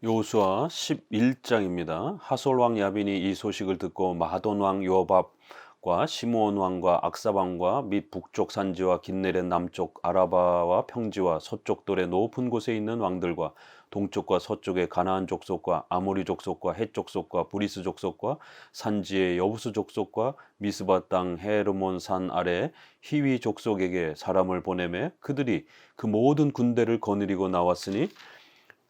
여호수아 11장입니다. 하솔 왕 야빈이 이 소식을 듣고 마하돈 왕 요압과 시므온 왕과 악사 왕과 및 북쪽 산지와 긴네렛 남쪽 아라바와 평지와 서쪽 돌의 높은 곳에 있는 왕들과 동쪽과 서쪽의 가나안 족속과 아모리 족속과 헷 족속과 브리스 족속과 산지의 여부스 족속과 미스바 땅 헤르몬 산 아래 히위 족속에게 사람을 보내매 그들이 그 모든 군대를 거느리고 나왔으니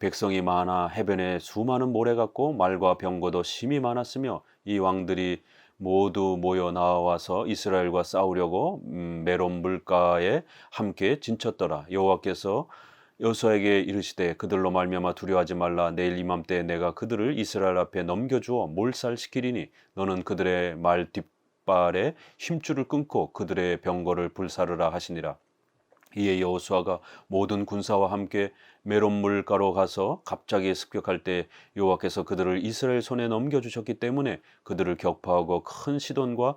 백성이 많아 해변에 수많은 모래 같고 말과 병거도 심히 많았으며 이 왕들이 모두 모여 나와서 이스라엘과 싸우려고 메론 물가에 함께 진쳤더라. 여호와께서 여호수아에게 이르시되 그들로 말미암아 두려워하지 말라. 내일 이맘때 내가 그들을 이스라엘 앞에 넘겨주어 몰살시키리니 너는 그들의 말 뒷발에 힘줄을 끊고 그들의 병거를 불사르라 하시니라. 이에 여호수아가 모든 군사와 함께 메론 물가로 가서 갑자기 습격할 때 여호와께서 그들을 이스라엘 손에 넘겨주셨기 때문에 그들을 격파하고 큰 시돈과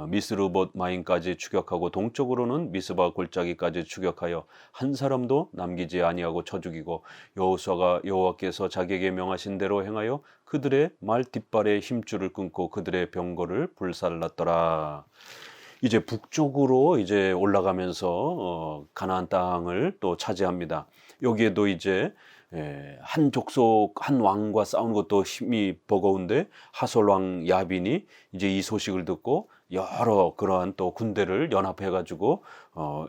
미스르봇 마임까지 추격하고 동쪽으로는 미스바 골짜기까지 추격하여 한 사람도 남기지 아니하고 쳐 죽이고 여호수아가 여호와께서 자기에게 명하신 대로 행하여 그들의 말 뒷발에 힘줄을 끊고 그들의 병거를 불살랐더라. 이제 북쪽으로 이제 올라가면서 가나안 땅을 또 차지합니다. 여기에도 이제 한 족속 한 왕과 싸우는 것도 힘이 버거운데 하솔 왕 야빈이 이제 이 소식을 듣고 여러 그러한 또 군대를 연합해 가지고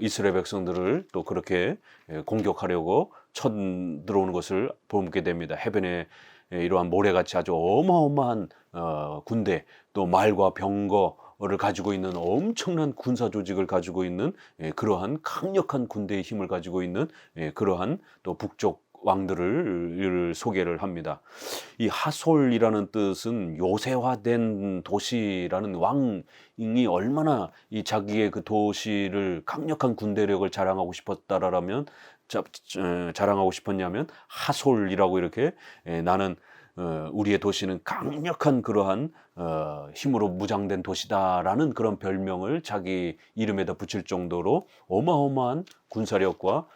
이스라엘 백성들을 또 그렇게 공격하려고 쳐들어오는 것을 보게 됩니다. 해변에 이러한 모래같이 아주 어마어마한 군대 또 말과 병거를 가지고 있는 엄청난 군사 조직을 가지고 있는 그러한 강력한 군대의 힘을 가지고 있는 그러한 또 북쪽 왕들을 소개를 합니다. 이 하솔이라는 뜻은 요새화된 도시라는 왕이 얼마나 이 자기의 그 도시를 강력한 군대력을 자랑하고 싶었다라면 자랑하고 싶었냐면 하솔이라고 이렇게 나는 우리의 도시는 강력한 그러한 힘으로 무장된 도시다라는 그런 별명을 자기 이름에다 붙일 정도로 어마어마한 군사력과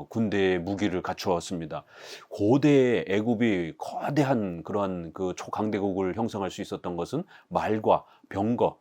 군대의 무기를 갖추었습니다. 고대 애굽이 거대한 그러한 그 초강대국을 형성할 수 있었던 것은 말과 병거,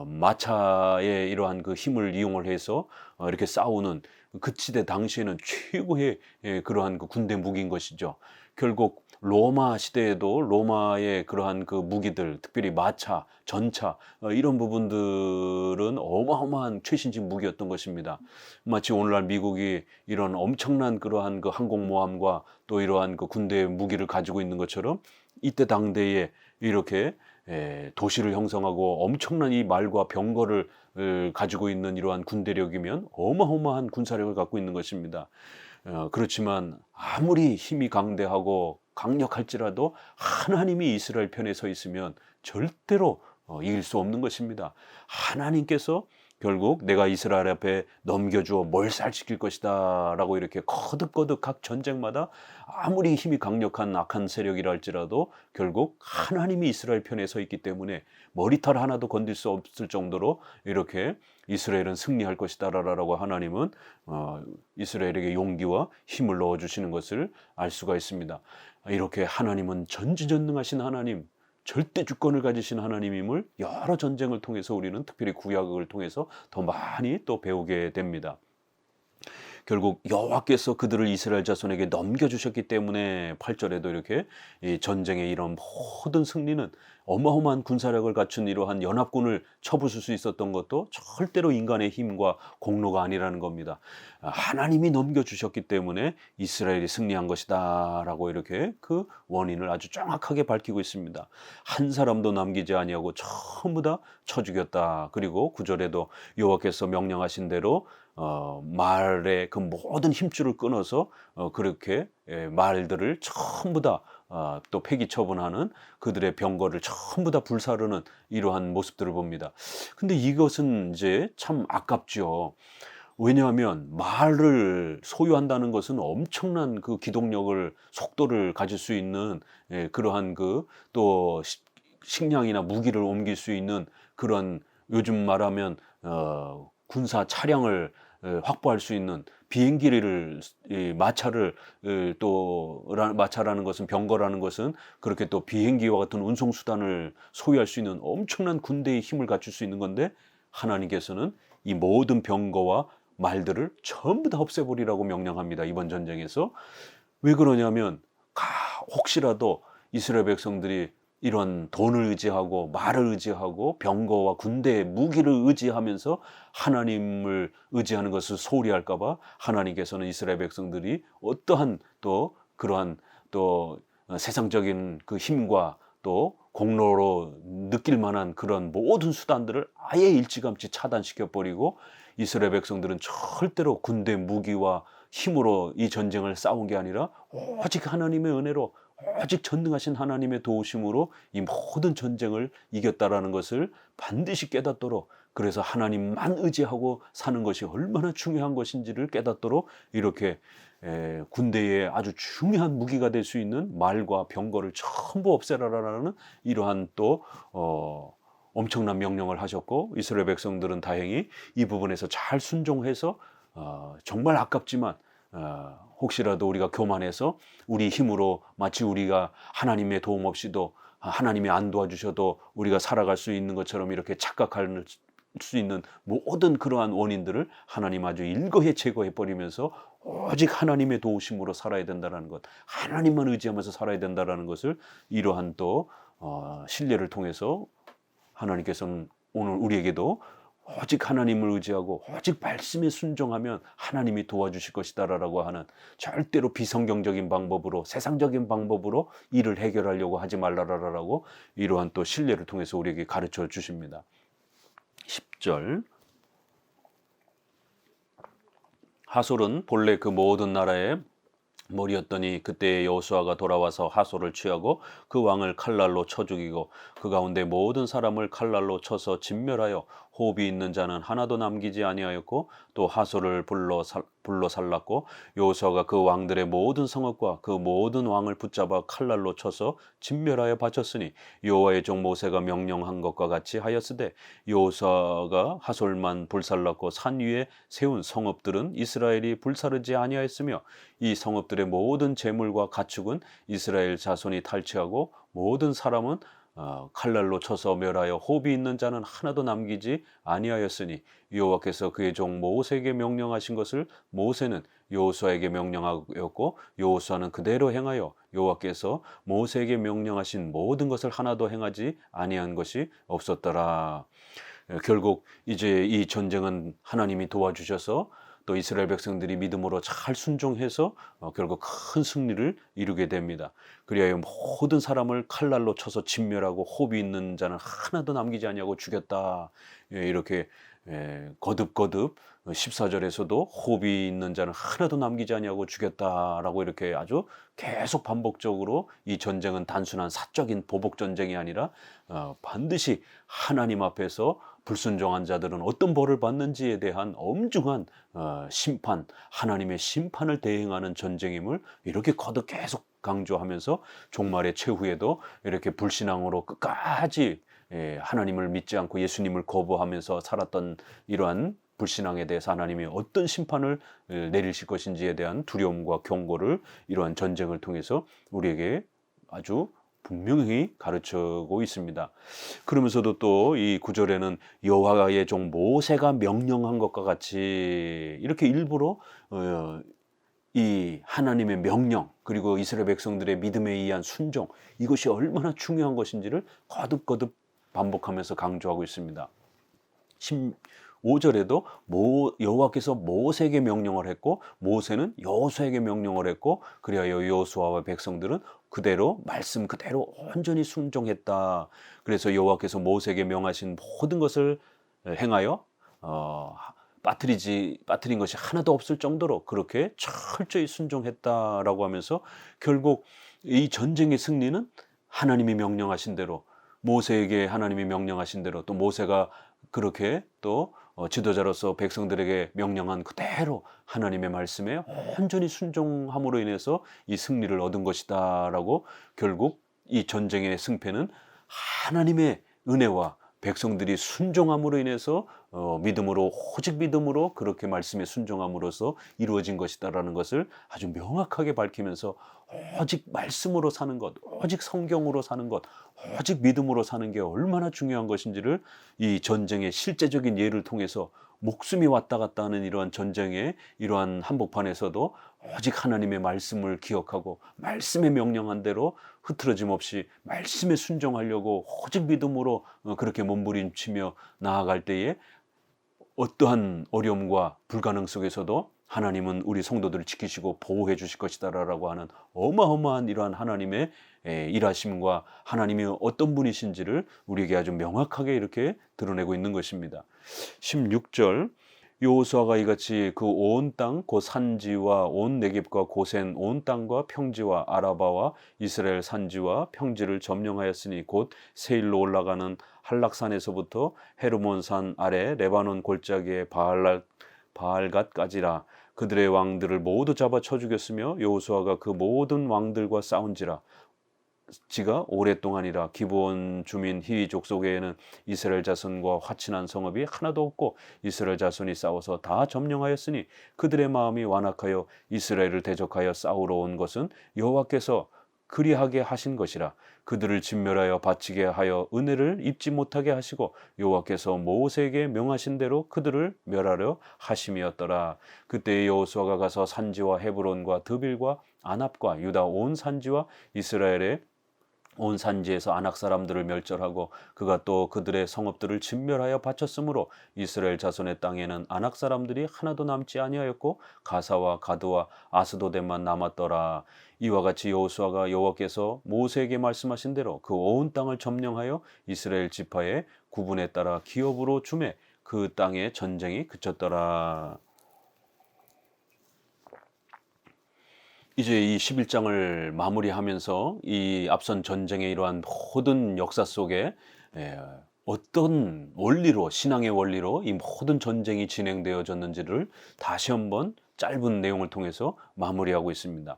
마차의 이러한 그 힘을 이용을 해서 이렇게 싸우는 그 시대 당시에는 최고의 그러한 그 군대 무기인 것이죠. 결국 로마 시대에도 로마의 그러한 그 무기들, 특별히 마차, 전차 이런 부분들은 어마어마한 최신식 무기였던 것입니다. 마치 오늘날 미국이 이런 엄청난 그러한 그 항공모함과 또 이러한 그 군대 무기를 가지고 있는 것처럼 이때 당대에 이렇게 도시를 형성하고 엄청난 이 말과 병거를 가지고 있는 이러한 군대력이면 어마어마한 군사력을 갖고 있는 것입니다. 그렇지만 아무리 힘이 강대하고 강력할지라도 하나님이 이스라엘 편에 서 있으면 절대로 이길 수 없는 것입니다. 하나님께서 결국 내가 이스라엘 앞에 넘겨주어 몰살시킬 것이다 라고 이렇게 거듭거듭 각 전쟁마다 아무리 힘이 강력한 악한 세력이라 할지라도 결국 하나님이 이스라엘 편에 서 있기 때문에 머리털 하나도 건들 수 없을 정도로 이렇게 이스라엘은 승리할 것이다 라고 하나님은 이스라엘에게 용기와 힘을 넣어주시는 것을 알 수가 있습니다. 이렇게 하나님은 전지전능하신 하나님, 절대 주권을 가지신 하나님임을 여러 전쟁을 통해서 우리는 특별히 구약을 통해서 더 많이 또 배우게 됩니다. 결국 여호와께서 그들을 이스라엘 자손에게 넘겨주셨기 때문에 8절에도 이렇게 이 전쟁의 이런 모든 승리는 어마어마한 군사력을 갖춘 이러한 연합군을 쳐부술 수 있었던 것도 절대로 인간의 힘과 공로가 아니라는 겁니다. 하나님이 넘겨주셨기 때문에 이스라엘이 승리한 것이다 라고 이렇게 그 원인을 아주 정확하게 밝히고 있습니다. 한 사람도 남기지 아니하고 전부 다 쳐 죽였다. 그리고 9절에도 여호와께서 명령하신 대로 말의 그 모든 힘줄을 끊어서 그렇게 말들을 전부 다 또 폐기 처분하는 그들의 병거를 전부 다 불사르는 이러한 모습들을 봅니다. 근데 이것은 이제 참 아깝죠. 왜냐하면 말을 소유한다는 것은 엄청난 그 기동력을 속도를 가질 수 있는 그러한 그 또 식량이나 무기를 옮길 수 있는 그런 요즘 말하면 군사 차량을 확보할 수 있는 비행기를 이 마차를 마차라는 것은 병거라는 것은 그렇게 또 비행기와 같은 운송 수단을 소유할 수 있는 엄청난 군대의 힘을 갖출 수 있는 건데 하나님께서는 이 모든 병거와 말들을 전부 다 없애버리라고 명령합니다. 이번 전쟁에서. 왜 그러냐면 혹시라도 이스라엘 백성들이 이런 돈을 의지하고 말을 의지하고 병거와 군대의 무기를 의지하면서 하나님을 의지하는 것을 소홀히 할까 봐 하나님께서는 이스라엘 백성들이 어떠한 또 그러한 또 세상적인 그 힘과 또 공로로 느낄 만한 그런 모든 수단들을 아예 일찌감치 차단시켜 버리고 이스라엘 백성들은 절대로 군대 무기와 힘으로 이 전쟁을 싸운 게 아니라 오직 하나님의 은혜로 오직 전능하신 하나님의 도우심으로 이 모든 전쟁을 이겼다라는 것을 반드시 깨닫도록, 그래서 하나님만 의지하고 사는 것이 얼마나 중요한 것인지를 깨닫도록 이렇게 군대의 아주 중요한 무기가 될 수 있는 말과 병거를 전부 없애라라는 이러한 또 엄청난 명령을 하셨고, 이스라엘 백성들은 다행히 이 부분에서 잘 순종해서 정말 아깝지만 혹시라도 우리가 교만해서 우리 힘으로 마치 우리가 하나님의 도움 없이도 하나님이 안 도와주셔도 우리가 살아갈 수 있는 것처럼 이렇게 착각할 수 있는 모든 그러한 원인들을 하나님 아주 일거에 제거해 버리면서 오직 하나님의 도우심으로 살아야 된다는 것, 하나님만 의지하면서 살아야 된다는 것을 이러한 또 신뢰를 통해서 하나님께서는 오늘 우리에게도 오직 하나님을 의지하고 오직 말씀에 순종하면 하나님이 도와주실 것이다라고 하는, 절대로 비성경적인 방법으로 세상적인 방법으로 일을 해결하려고 하지 말라라고 이러한 또 신뢰를 통해서 우리에게 가르쳐 주십니다. 10절, 하솔은 본래 그 모든 나라의 머리였더니 그때 여호수아가 돌아와서 하솔을 취하고 그 왕을 칼날로 쳐 죽이고 그 가운데 모든 사람을 칼날로 쳐서 진멸하여 호흡이 있는 자는 하나도 남기지 아니하였고 또 하솔을 불러 살랐고 여호수아가 그 왕들의 모든 성읍과 그 모든 왕을 붙잡아 칼날로 쳐서 진멸하여 바쳤으니 여호와의 종 모세가 명령한 것과 같이 하였으되 여호수아가 하솔만 불살랐고 산 위에 세운 성읍들은 이스라엘이 불사르지 아니하였으며 이 성읍들의 모든 재물과 가축은 이스라엘 자손이 탈취하고 모든 사람은 칼날로 쳐서 멸하여 호흡이 있는 자는 하나도 남기지 아니하였으니 여호와께서 그의 종 모세에게 명령하신 것을 모세는 여호수아에게 명령하였고 여호수아는 그대로 행하여 여호와께서 모세에게 명령하신 모든 것을 하나도 행하지 아니한 것이 없었더라. 결국 이제 이 전쟁은 하나님이 도와주셔서 또 이스라엘 백성들이 믿음으로 잘 순종해서 결국 큰 승리를 이루게 됩니다. 그리하여 모든 사람을 칼날로 쳐서 진멸하고 호흡이 있는 자는 하나도 남기지 아니하고 죽였다. 이렇게 거듭거듭 14절에서도 호흡이 있는 자는 하나도 남기지 아니하고 죽였다라고 이렇게 아주 계속 반복적으로 이 전쟁은 단순한 사적인 보복 전쟁이 아니라 반드시 하나님 앞에서 불순종한 자들은 어떤 벌을 받는지에 대한 엄중한 심판, 하나님의 심판을 대행하는 전쟁임을 이렇게 거듭 계속 강조하면서 종말의 최후에도 이렇게 불신앙으로 끝까지 하나님을 믿지 않고 예수님을 거부하면서 살았던 이러한 불신앙에 대해서 하나님이 어떤 심판을 내리실 것인지에 대한 두려움과 경고를 이러한 전쟁을 통해서 우리에게 아주 분명히 가르치고 있습니다. 그러면서도 또 이 9절에는 여호와의 종 모세가 명령한 것과 같이 이렇게 일부러 이 하나님의 명령 그리고 이스라엘 백성들의 믿음에 의한 순종, 이것이 얼마나 중요한 것인지를 거듭거듭 반복하면서 강조하고 있습니다. 15절에도 여호와께서 모세에게 명령을 했고 모세는 여호수아에게 명령을 했고 그리하여 여호수아와 백성들은 그대로 말씀 그대로 온전히 순종했다. 그래서 여호와께서 모세에게 명하신 모든 것을 행하여 빠뜨린 것이 하나도 없을 정도로 그렇게 철저히 순종했다라고 하면서 결국 이 전쟁의 승리는 하나님이 명령하신 대로, 모세에게 하나님이 명령하신 대로, 또 모세가 그렇게 또 지도자로서 백성들에게 명령한 그대로 하나님의 말씀에 온전히 순종함으로 인해서 이 승리를 얻은 것이다 라고, 결국 이 전쟁의 승패는 하나님의 은혜와 백성들이 순종함으로 인해서 믿음으로 오직 믿음으로 그렇게 말씀에 순종함으로써 이루어진 것이다라는 것을 아주 명확하게 밝히면서 오직 말씀으로 사는 것, 오직 성경으로 사는 것, 오직 믿음으로 사는 게 얼마나 중요한 것인지를 이 전쟁의 실제적인 예를 통해서 목숨이 왔다 갔다 하는 이러한 전쟁의 이러한 한복판에서도 오직 하나님의 말씀을 기억하고 말씀의 명령한 대로 흐트러짐 없이 말씀에 순종하려고 오직 믿음으로 그렇게 몸부림치며 나아갈 때에 어떠한 어려움과 불가능 속에서도 하나님은 우리 성도들을 지키시고 보호해 주실 것이다라고 하는 어마어마한 이러한 하나님의 일하심과 하나님이 어떤 분이신지를 우리에게 아주 명확하게 이렇게 드러내고 있는 것입니다. 16절 여호수아가 이같이 그 온 땅 곧 산지와 온 네겝과 고센 온 땅과 평지와 아라바와 이스라엘 산지와 평지를 점령하였으니 곧 세일로 올라가는 한락산에서부터 헤르몬산 아래 레바논 골짜기의 바알갓까지라. 그들의 왕들을 모두 잡아 쳐 죽였으며 여호수아가 그 모든 왕들과 싸운지라. 지가 오랫동안이라. 기브온 주민 히위 족속에는 이스라엘 자손과 화친한 성읍이 하나도 없고 이스라엘 자손이 싸워서 다 점령하였으니 그들의 마음이 완악하여 이스라엘을 대적하여 싸우러 온 것은 여호와께서 그리하게 하신 것이라. 그들을 진멸하여 바치게 하여 은혜를 입지 못하게 하시고 여호와께서 모세에게 명하신 대로 그들을 멸하려 하심이었더라. 그때 여호수아가 가서 산지와 헤브론과 드빌과 아납과 유다 온 산지와 이스라엘의 온 산지에서 아낙 사람들을 멸절하고 그가 또 그들의 성읍들을 진멸하여 바쳤으므로 이스라엘 자손의 땅에는 아낙 사람들이 하나도 남지 아니하였고 가사와 가드와 아스도덴만 남았더라. 이와 같이 여호수아가 여호와께서 모세에게 말씀하신 대로 그 온 땅을 점령하여 이스라엘 지파의 구분에 따라 기업으로 주매 그 땅에 전쟁이 그쳤더라. 이제 이 11장을 마무리하면서 이 앞선 전쟁의 이러한 모든 역사 속에 어떤 원리로, 신앙의 원리로 이 모든 전쟁이 진행되어졌는지를 다시 한번 짧은 내용을 통해서 마무리하고 있습니다.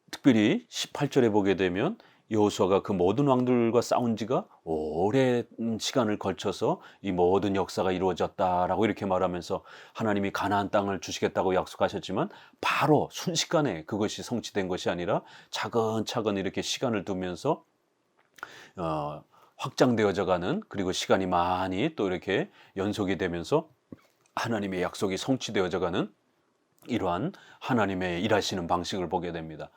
특별히 18절에 보게 되면 여호수아가 그 모든 왕들과 싸운 지가 오랜 시간을 걸쳐서 이 모든 역사가 이루어졌다라고 이렇게 말하면서 하나님이 가나안 땅을 주시겠다고 약속하셨지만 바로 순식간에 그것이 성취된 것이 아니라 차근차근 이렇게 시간을 두면서 확장되어져 가는, 그리고 시간이 많이 또 이렇게 연속이 되면서 하나님의 약속이 성취되어져 가는 이러한 하나님의 일하시는 방식을 보게 됩니다.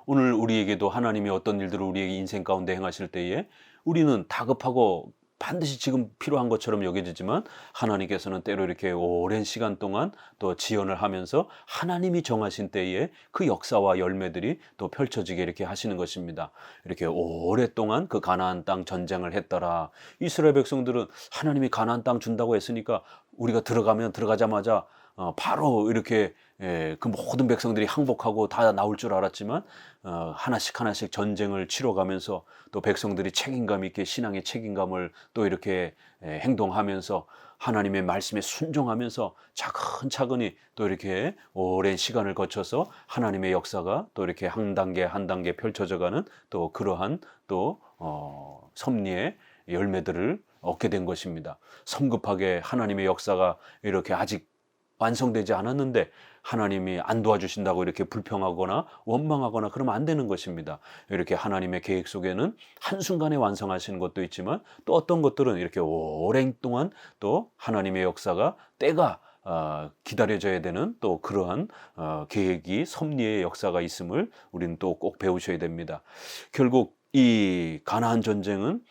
오늘 우리에게도 하나님이 어떤 일들을 우리에게 인생 가운데 행하실 때에 우리는 다급하고 반드시 지금 필요한 것처럼 여겨지지만 하나님께서는 때로 이렇게 오랜 시간 동안 또 지연을 하면서 하나님이 정하신 때에 그 역사와 열매들이 또 펼쳐지게 이렇게 하시는 것입니다. 이렇게 오랫동안 그 가나안 땅 전쟁을 했더라. 이스라엘 백성들은 하나님이 가나안 땅 준다고 했으니까 우리가 들어가자마자 바로 이렇게 그 모든 백성들이 항복하고 다 나올 줄 알았지만 하나씩 전쟁을 치러가면서 또 백성들이 책임감 있게 신앙의 책임감을 또 이렇게 행동하면서 하나님의 말씀에 순종하면서 차근차근히 또 이렇게 오랜 시간을 거쳐서 하나님의 역사가 또 이렇게 한 단계 한 단계 펼쳐져가는 또 그러한 또 섭리의 열매들을 얻게 된 것입니다. 성급하게 하나님의 역사가 이렇게 아직 완성되지 않았는데 하나님이 안 도와주신다고 이렇게 불평하거나 원망하거나 그러면 안 되는 것입니다. 이렇게 하나님의 계획 속에는 한순간에 완성하시는 것도 있지만 또 어떤 것들은 이렇게 오랜 동안 또 하나님의 역사가 때가 기다려져야 되는 또 그러한 계획이 섭리의 역사가 있음을 우리는 또 꼭 배우셔야 됩니다. 결국 이 가나안 전쟁은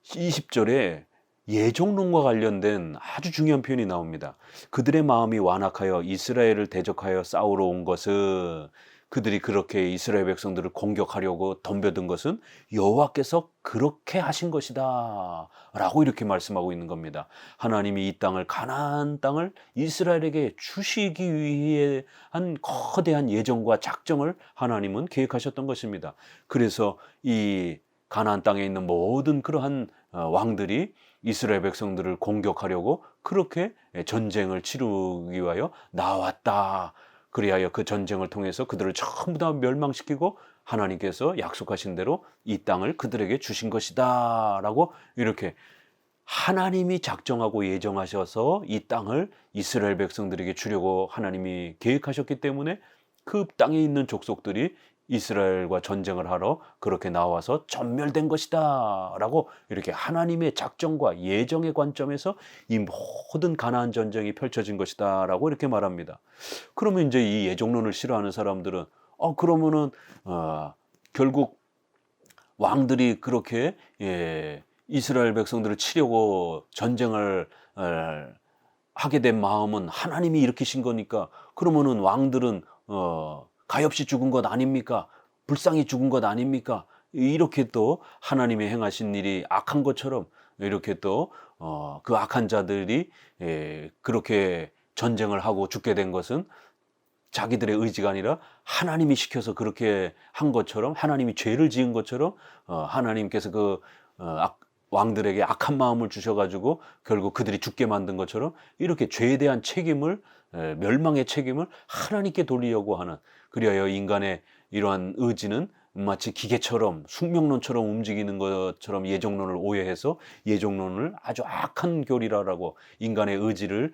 20절에 예정론과 관련된 아주 중요한 표현이 나옵니다. 그들의 마음이 완악하여 이스라엘을 대적하여 싸우러 온 것은, 그들이 그렇게 이스라엘 백성들을 공격하려고 덤벼든 것은 여호와께서 그렇게 하신 것이다 라고 이렇게 말씀하고 있는 겁니다. 하나님이 이 땅을, 가나안 땅을 이스라엘에게 주시기 위해 한 거대한 예정과 작정을 하나님은 계획하셨던 것입니다. 그래서 이 가나안 땅에 있는 모든 그러한 왕들이 이스라엘 백성들을 공격하려고 그렇게 전쟁을 치르기 위하여 나왔다. 그리하여 그 전쟁을 통해서 그들을 전부 다 멸망시키고 하나님께서 약속하신 대로 이 땅을 그들에게 주신 것이다 라고 이렇게 하나님이 작정하고 예정하셔서 이 땅을 이스라엘 백성들에게 주려고 하나님이 계획하셨기 때문에 그 땅에 있는 족속들이 이스라엘과 전쟁을 하러 그렇게 나와서 전멸된 것이다 라고 이렇게 하나님의 작정과 예정의 관점에서 이 모든 가나안 전쟁이 펼쳐진 것이다 라고 이렇게 말합니다. 그러면 이제 이 예정론을 싫어하는 사람들은 그러면은 결국 왕들이 그렇게 이스라엘 백성들을 치려고 전쟁을 하게 된 마음은 하나님이 일으키신 거니까 그러면은 왕들은 가엾이 죽은 것 아닙니까? 불쌍히 죽은 것 아닙니까? 이렇게 또 하나님의 행하신 일이 악한 것처럼 이렇게 또 그 악한 자들이 그렇게 전쟁을 하고 죽게 된 것은 자기들의 의지가 아니라 하나님이 시켜서 그렇게 한 것처럼, 하나님이 죄를 지은 것처럼 하나님께서 왕들에게 악한 마음을 주셔가지고 결국 그들이 죽게 만든 것처럼 이렇게 죄에 대한 책임을, 멸망의 책임을 하나님께 돌리려고 하는, 그리하여 인간의 이러한 의지는 마치 기계처럼 숙명론처럼 움직이는 것처럼 예정론을 오해해서 예정론을 아주 악한 교리라고, 인간의 의지를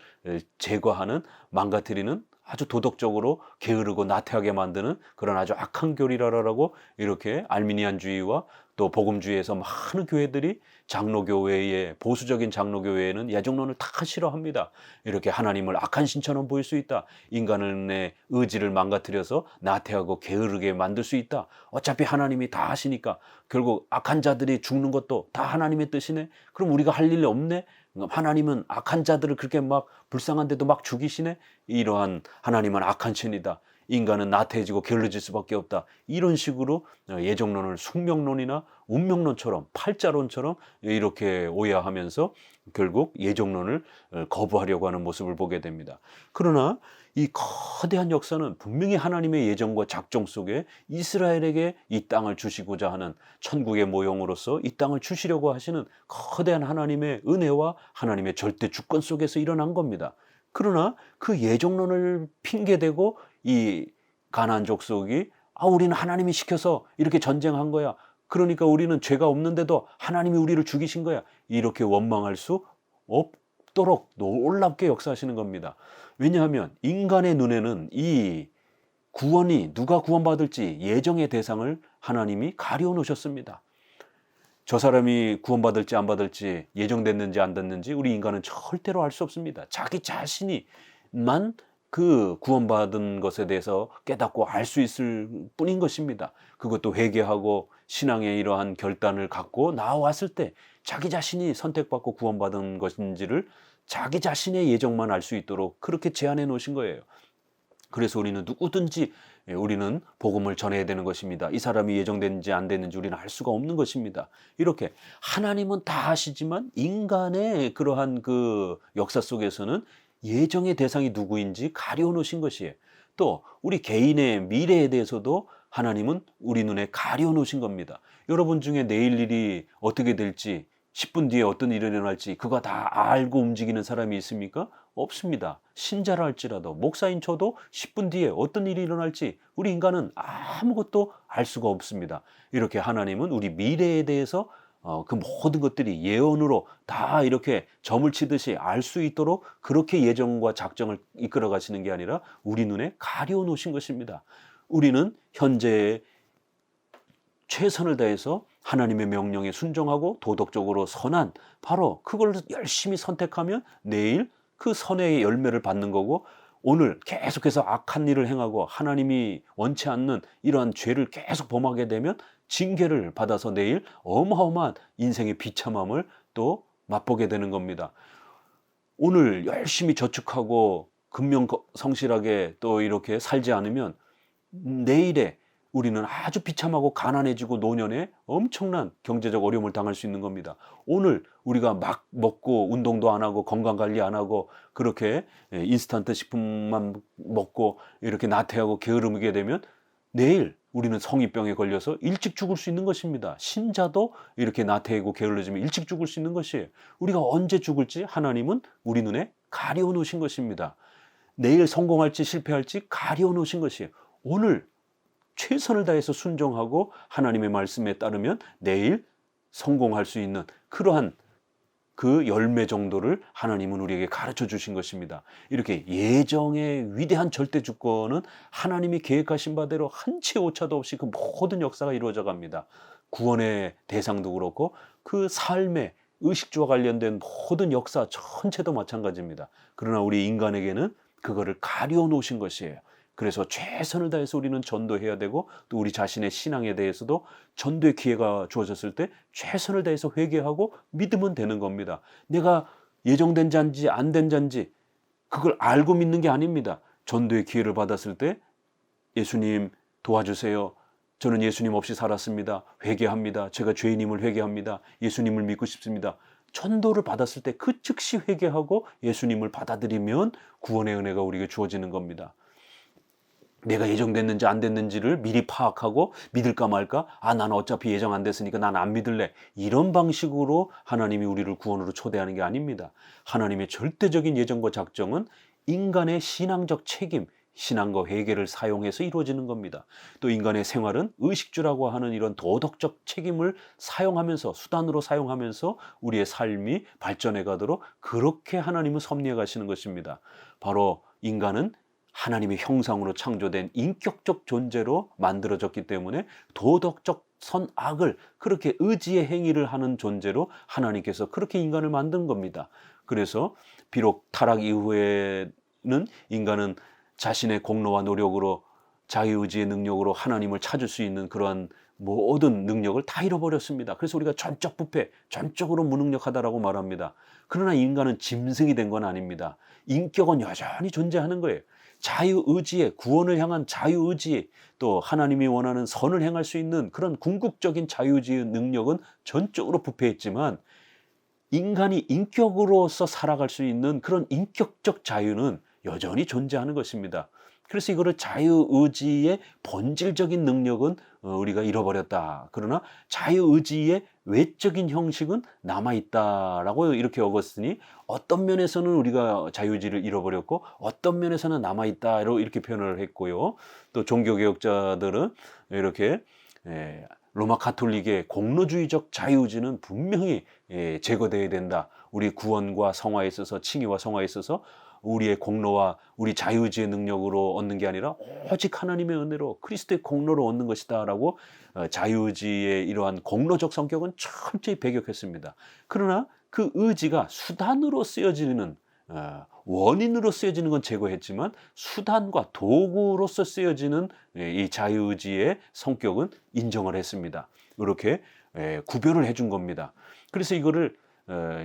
제거하는, 망가뜨리는, 아주 도덕적으로 게으르고 나태하게 만드는 그런 아주 악한 교리라고 이렇게 알미니안주의와 또 복음주의에서 많은 교회들이, 장로교회의 보수적인 장로교회에는 예정론을 다 싫어합니다. 이렇게 하나님을 악한 신처럼 보일 수 있다. 인간의 의지를 망가뜨려서 나태하고 게으르게 만들 수 있다. 어차피 하나님이 다 하시니까 결국 악한 자들이 죽는 것도 다 하나님의 뜻이네. 그럼 우리가 할 일 없네. 하나님은 악한 자들을 그렇게 막 불쌍한데도 막 죽이시네. 이러한 하나님은 악한 신이다. 인간은 나태해지고 게을러질 수밖에 없다. 이런 식으로 예정론을 숙명론이나 운명론처럼, 팔자론처럼 이렇게 오해하면서 결국 예정론을 거부하려고 하는 모습을 보게 됩니다. 그러나 이 거대한 역사는 분명히 하나님의 예정과 작정 속에 이스라엘에게 이 땅을 주시고자 하는, 천국의 모형으로서 이 땅을 주시려고 하시는 거대한 하나님의 은혜와 하나님의 절대 주권 속에서 일어난 겁니다. 그러나 그 예정론을 핑계대고 이 가나안 족속이 우리는 하나님이 시켜서 이렇게 전쟁한 거야. 그러니까 우리는 죄가 없는데도 하나님이 우리를 죽이신 거야. 이렇게 원망할 수 없도록 놀랍게 역사하시는 겁니다. 왜냐하면 인간의 눈에는 이 구원이, 누가 구원받을지 예정의 대상을 하나님이 가려 놓으셨습니다. 저 사람이 구원받을지 안 받을지, 예정됐는지 안 됐는지 우리 인간은 절대로 알 수 없습니다. 자기 자신이만 그 구원받은 것에 대해서 깨닫고 알 수 있을 뿐인 것입니다. 그것도 회개하고 신앙의 이러한 결단을 갖고 나왔을 때 자기 자신이 선택받고 구원받은 것인지를 자기 자신의 예정만 알 수 있도록 그렇게 제안해 놓으신 거예요. 그래서 우리는 누구든지 우리는 복음을 전해야 되는 것입니다. 이 사람이 예정됐는지 안 됐는지 우리는 알 수가 없는 것입니다. 이렇게 하나님은 다 하시지만 인간의 그러한 그 역사 속에서는 예정의 대상이 누구인지 가려 놓으신 것이에요. 또 우리 개인의 미래에 대해서도 하나님은 우리 눈에 가려 놓으신 겁니다. 여러분 중에 내일 일이 어떻게 될지, 10분 뒤에 어떤 일이 일어날지 그거 다 알고 움직이는 사람이 있습니까? 없습니다. 신자라 할지라도, 목사인 저도 10분 뒤에 어떤 일이 일어날지 우리 인간은 아무것도 알 수가 없습니다. 이렇게 하나님은 우리 미래에 대해서 그 모든 것들이 예언으로 다 이렇게 점을 치듯이 알 수 있도록 그렇게 예정과 작정을 이끌어 가시는 게 아니라 우리 눈에 가려 놓으신 것입니다. 우리는 현재 최선을 다해서 하나님의 명령에 순종하고 도덕적으로 선한, 바로 그걸 열심히 선택하면 내일 그 선의 열매를 받는 거고, 오늘 계속해서 악한 일을 행하고 하나님이 원치 않는 이러한 죄를 계속 범하게 되면 징계를 받아서 내일 어마어마한 인생의 비참함을 또 맛보게 되는 겁니다. 오늘 열심히 저축하고 근면성실하게 또 이렇게 살지 않으면 내일에 우리는 아주 비참하고 가난해지고 노년에 엄청난 경제적 어려움을 당할 수 있는 겁니다. 오늘 우리가 막 먹고 운동도 안 하고 건강관리 안 하고 그렇게 인스턴트 식품만 먹고 이렇게 나태하고 게으르게 되면 내일 우리는 성인병에 걸려서 일찍 죽을 수 있는 것입니다. 신자도 이렇게 나태하고 게을러지면 일찍 죽을 수 있는 것이에요. 우리가 언제 죽을지 하나님은 우리 눈에 가려 놓으신 것입니다. 내일 성공할지 실패할지 가려 놓으신 것이에요. 오늘 최선을 다해서 순종하고 하나님의 말씀에 따르면 내일 성공할 수 있는 그러한 그 열매 정도를 하나님은 우리에게 가르쳐 주신 것입니다. 이렇게 예정의 위대한 절대 주권은 하나님이 계획하신 바대로 한치의 오차도 없이 그 모든 역사가 이루어져 갑니다. 구원의 대상도 그렇고 그 삶의 의식주와 관련된 모든 역사 전체도 마찬가지입니다. 그러나 우리 인간에게는 그거를 가려 놓으신 것이에요. 그래서 최선을 다해서 우리는 전도해야 되고, 또 우리 자신의 신앙에 대해서도 전도의 기회가 주어졌을 때 최선을 다해서 회개하고 믿으면 되는 겁니다. 내가 예정된 자인지 안 된 자인지 그걸 알고 믿는 게 아닙니다. 전도의 기회를 받았을 때 예수님 도와주세요. 저는 예수님 없이 살았습니다. 회개합니다. 제가 죄인임을 회개합니다. 예수님을 믿고 싶습니다. 전도를 받았을 때 그 즉시 회개하고 예수님을 받아들이면 구원의 은혜가 우리에게 주어지는 겁니다. 내가 예정됐는지 안 됐는지를 미리 파악하고 믿을까 말까? 나는 어차피 예정 안 됐으니까 난 안 믿을래. 이런 방식으로 하나님이 우리를 구원으로 초대하는 게 아닙니다. 하나님의 절대적인 예정과 작정은 인간의 신앙적 책임, 신앙과 회개를 사용해서 이루어지는 겁니다. 또 인간의 생활은 의식주라고 하는 이런 도덕적 책임을 사용하면서, 수단으로 사용하면서 우리의 삶이 발전해 가도록 그렇게 하나님은 섭리해 가시는 것입니다. 바로 인간은 하나님의 형상으로 창조된 인격적 존재로 만들어졌기 때문에 도덕적 선악을 그렇게 의지의 행위를 하는 존재로 하나님께서 그렇게 인간을 만든 겁니다. 그래서 비록 타락 이후에는 인간은 자신의 공로와 노력으로, 자유의지의 능력으로 하나님을 찾을 수 있는 그러한 모든 능력을 다 잃어버렸습니다. 그래서 우리가 전적 부패, 전적으로 무능력하다라고 말합니다. 그러나 인간은 짐승이 된 건 아닙니다. 인격은 여전히 존재하는 거예요. 자유의지에, 구원을 향한 자유의지, 또 하나님이 원하는 선을 행할 수 있는 그런 궁극적인 자유의지의 능력은 전적으로 부패했지만, 인간이 인격으로서 살아갈 수 있는 그런 인격적 자유는 여전히 존재하는 것입니다. 그래서 이거를 자유의지의 본질적인 능력은 우리가 잃어버렸다. 그러나 자유의지의 외적인 형식은 남아있다라고 이렇게 적었으니, 어떤 면에서는 우리가 자유의지를 잃어버렸고 어떤 면에서는 남아있다로 이렇게 표현을 했고요. 또 종교개혁자들은 이렇게 로마 가톨릭의 공로주의적 자유의지는 분명히 제거되어야 된다. 우리 구원과 성화에 있어서, 칭의와 성화에 있어서 우리의 공로와 우리 자유의지의 능력으로 얻는 게 아니라 오직 하나님의 은혜로 그리스도의 공로로 얻는 것이다 라고 자유의지의 이러한 공로적 성격은 철저히 배격했습니다. 그러나 그 의지가 수단으로 쓰여지는, 원인으로 쓰여지는 건 제거했지만 수단과 도구로서 쓰여지는 이 자유의지의 성격은 인정을 했습니다. 이렇게 구별을 해준 겁니다. 그래서 이거를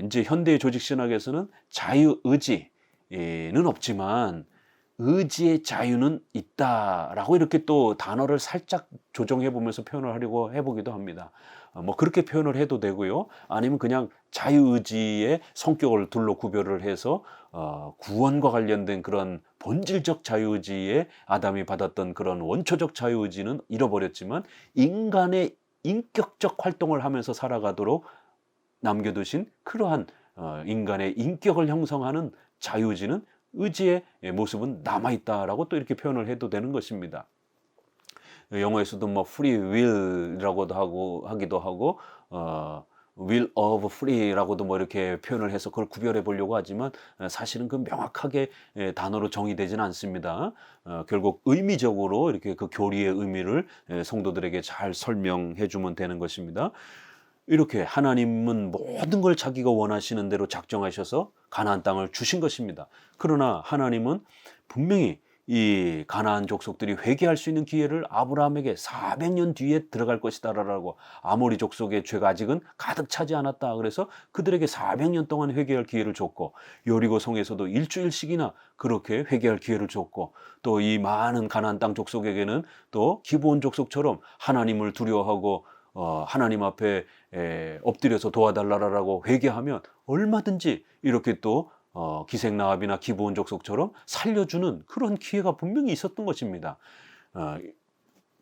이제 현대의 조직신학에서는 자유의지는 없지만 의지의 자유는 있다라고 이렇게 또 단어를 살짝 조정해 보면서 표현을 하려고 해보기도 합니다. 뭐 그렇게 표현을 해도 되고요. 아니면 그냥 자유의지의 성격을 둘로 구별을 해서 구원과 관련된 그런 본질적 자유의지에 아담이 받았던 그런 원초적 자유의지는 잃어버렸지만, 인간의 인격적 활동을 하면서 살아가도록 남겨두신 그러한 인간의 인격을 형성하는 자유의지는, 의지의 모습은 남아있다라고 또 이렇게 표현을 해도 되는 것입니다. 영어에서도 뭐 free will이라고도 하기도 하고 will of free라고도 뭐 이렇게 표현을 해서 그걸 구별해 보려고 하지만 사실은 그 명확하게 단어로 정의되지는 않습니다. 결국 의미적으로 이렇게 그 교리의 의미를 성도들에게 잘 설명해 주면 되는 것입니다. 이렇게 하나님은 모든 걸 자기가 원하시는 대로 작정하셔서 가나안 땅을 주신 것입니다. 그러나 하나님은 분명히 이 가나안 족속들이 회개할 수 있는 기회를 아브라함에게 400년 뒤에 들어갈 것이다 라고, 아모리 족속의 죄가 아직은 가득 차지 않았다. 그래서 그들에게 400년 동안 회개할 기회를 줬고, 여리고 성에서도 일주일씩이나 그렇게 회개할 기회를 줬고, 또 이 많은 가나안 땅 족속에게는 또 기브온 족속처럼 하나님을 두려워하고 하나님 앞에 엎드려서 도와달라라고 회개하면 얼마든지 이렇게 또 기생나합이나 기브온 족속처럼 살려주는 그런 기회가 분명히 있었던 것입니다.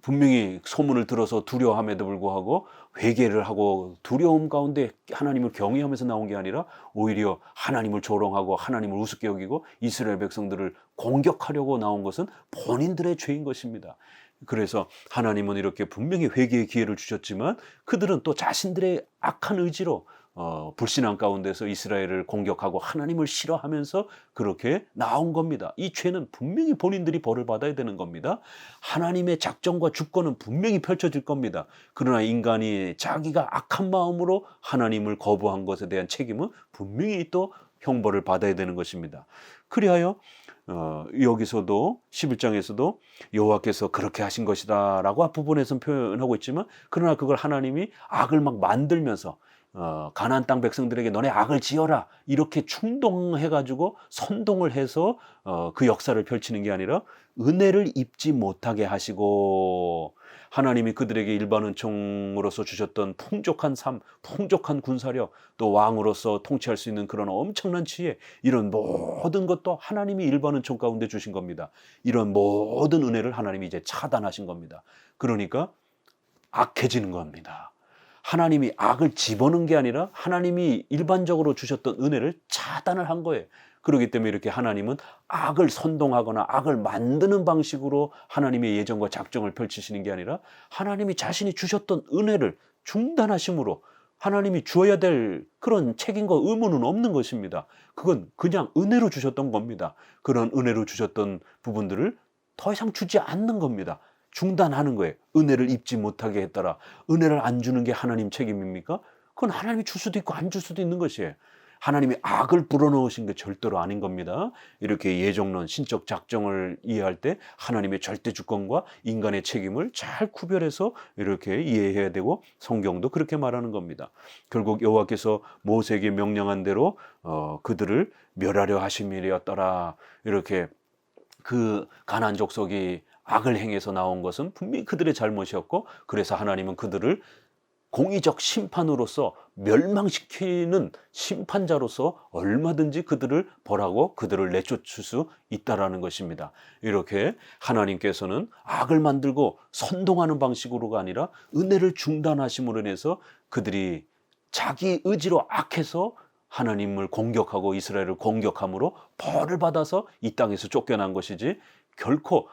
분명히 소문을 들어서 두려워함에도 불구하고 회개를 하고 두려움 가운데 하나님을 경외하면서 나온 게 아니라 오히려 하나님을 조롱하고 하나님을 우습게 여기고 이스라엘 백성들을 공격하려고 나온 것은 본인들의 죄인 것입니다. 그래서 하나님은 이렇게 분명히 회개의 기회를 주셨지만 그들은 또 자신들의 악한 의지로 불신앙 가운데서 이스라엘을 공격하고 하나님을 싫어하면서 그렇게 나온 겁니다. 이 죄는 분명히 본인들이 벌을 받아야 되는 겁니다. 하나님의 작정과 주권은 분명히 펼쳐질 겁니다. 그러나 인간이 자기가 악한 마음으로 하나님을 거부한 것에 대한 책임은 분명히 또 형벌을 받아야 되는 것입니다. 그리하여 여기서도 11장에서도 여호와께서 그렇게 하신 것이다 라고 앞부분에서는 표현하고 있지만, 그러나 그걸 하나님이 악을 막 만들면서 가나안 땅 백성들에게 너네 악을 지어라 이렇게 충동해가지고 선동을 해서 그 역사를 펼치는 게 아니라 은혜를 입지 못하게 하시고, 하나님이 그들에게 일반 은총으로서 주셨던 풍족한 삶, 풍족한 군사력, 또 왕으로서 통치할 수 있는 그런 엄청난 지혜, 이런 모든 것도 하나님이 일반 은총 가운데 주신 겁니다. 이런 모든 은혜를 하나님이 이제 차단하신 겁니다. 그러니까 악해지는 겁니다. 하나님이 악을 집어넣은 게 아니라 하나님이 일반적으로 주셨던 은혜를 차단을 한 거예요. 그렇기 때문에 이렇게 하나님은 악을 선동하거나 악을 만드는 방식으로 하나님의 예정과 작정을 펼치시는 게 아니라 하나님이 자신이 주셨던 은혜를 중단하심으로 하나님이 주어야 될 그런 책임과 의무는 없는 것입니다. 그건 그냥 은혜로 주셨던 겁니다. 그런 은혜로 주셨던 부분들을 더 이상 주지 않는 겁니다. 중단하는 거예요. 은혜를 입지 못하게 했더라. 은혜를 안 주는 게 하나님 책임입니까? 그건 하나님이 줄 수도 있고 안 줄 수도 있는 것이에요. 하나님이 악을 불어넣으신 게 절대로 아닌 겁니다. 이렇게 예정론, 신적 작정을 이해할 때 하나님의 절대 주권과 인간의 책임을 잘 구별해서 이렇게 이해해야 되고, 성경도 그렇게 말하는 겁니다. 결국 여호와께서 모세에게 명령한 대로 그들을 멸하려 하심이었더라. 이렇게 그 가나안 족속이 악을 행해서 나온 것은 분명히 그들의 잘못이었고, 그래서 하나님은 그들을 공의적 심판으로서 멸망시키는 심판자로서 얼마든지 그들을 벌하고 그들을 내쫓을 수 있다라는 것입니다. 이렇게 하나님께서는 악을 만들고 선동하는 방식으로가 아니라 은혜를 중단하심으로 인해서 그들이 자기 의지로 악해서 하나님을 공격하고 이스라엘을 공격함으로 벌을 받아서 이 땅에서 쫓겨난 것이지, 결코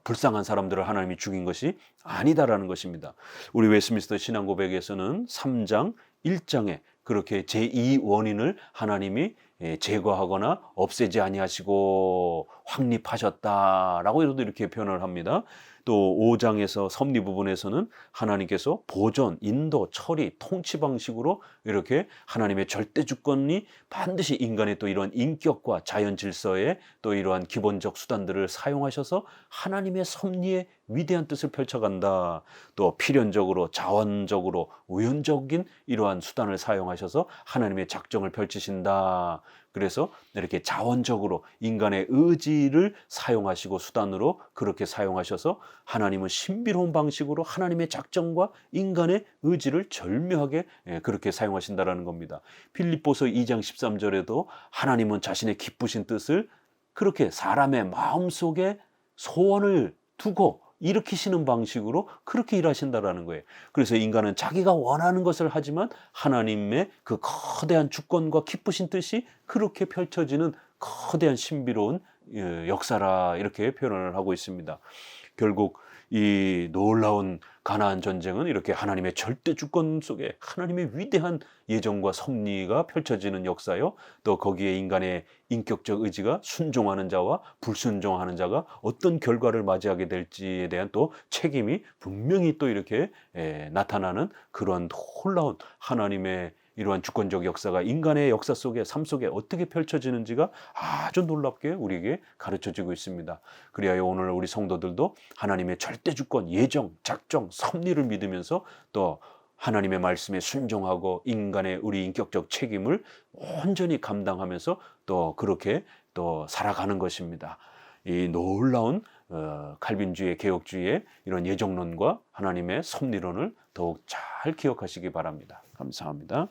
불쌍한 사람들을 하나님이 죽인 것이 아니다라는 것입니다. 우리 웨스트민스터 신앙고백에서는 3장 1장에 그렇게 제2 원인을 하나님이 제거하거나 없애지 아니하시고 확립하셨다라고 이렇게 표현을 합니다. 또 5장에서 섭리 부분에서는 하나님께서 보존, 인도, 처리, 통치 방식으로 이렇게 하나님의 절대 주권이 반드시 인간의 또 이런 인격과 자연 질서의 또 이러한 기본적 수단들을 사용하셔서 하나님의 섭리의 위대한 뜻을 펼쳐간다. 또 필연적으로, 자원적으로, 우연적인 이러한 수단을 사용하셔서 하나님의 작정을 펼치신다. 그래서 이렇게 자원적으로 인간의 의지를 사용하시고 수단으로 그렇게 사용하셔서 하나님은 신비로운 방식으로 하나님의 작정과 인간의 의지를 절묘하게 그렇게 사용하신다라는 겁니다. 빌립보서 2장 13절에도 하나님은 자신의 기쁘신 뜻을 그렇게 사람의 마음속에 소원을 두고 일으키시는 방식으로 그렇게 일하신다라는 거예요. 그래서 인간은 자기가 원하는 것을 하지만 하나님의 그 거대한 주권과 기쁘신 뜻이 그렇게 펼쳐지는 거대한 신비로운 역사라, 이렇게 표현을 하고 있습니다. 결국 이 놀라운 가나안 전쟁은 이렇게 하나님의 절대 주권 속에 하나님의 위대한 예정과 섭리가 펼쳐지는 역사요, 또 거기에 인간의 인격적 의지가 순종하는 자와 불순종하는 자가 어떤 결과를 맞이하게 될지에 대한 또 책임이 분명히 또 이렇게 나타나는 그런 놀라운 하나님의 이러한 주권적 역사가 인간의 역사 속에, 삶 속에 어떻게 펼쳐지는지가 아주 놀랍게 우리에게 가르쳐지고 있습니다. 그리하여 오늘 우리 성도들도 하나님의 절대 주권, 예정, 작정, 섭리를 믿으면서 또 하나님의 말씀에 순종하고 인간의 우리 인격적 책임을 온전히 감당하면서 또 그렇게 또 살아가는 것입니다. 이 놀라운 칼빈주의, 개혁주의의 이런 예정론과 하나님의 섭리론을 더욱 잘 기억하시기 바랍니다. 감사합니다.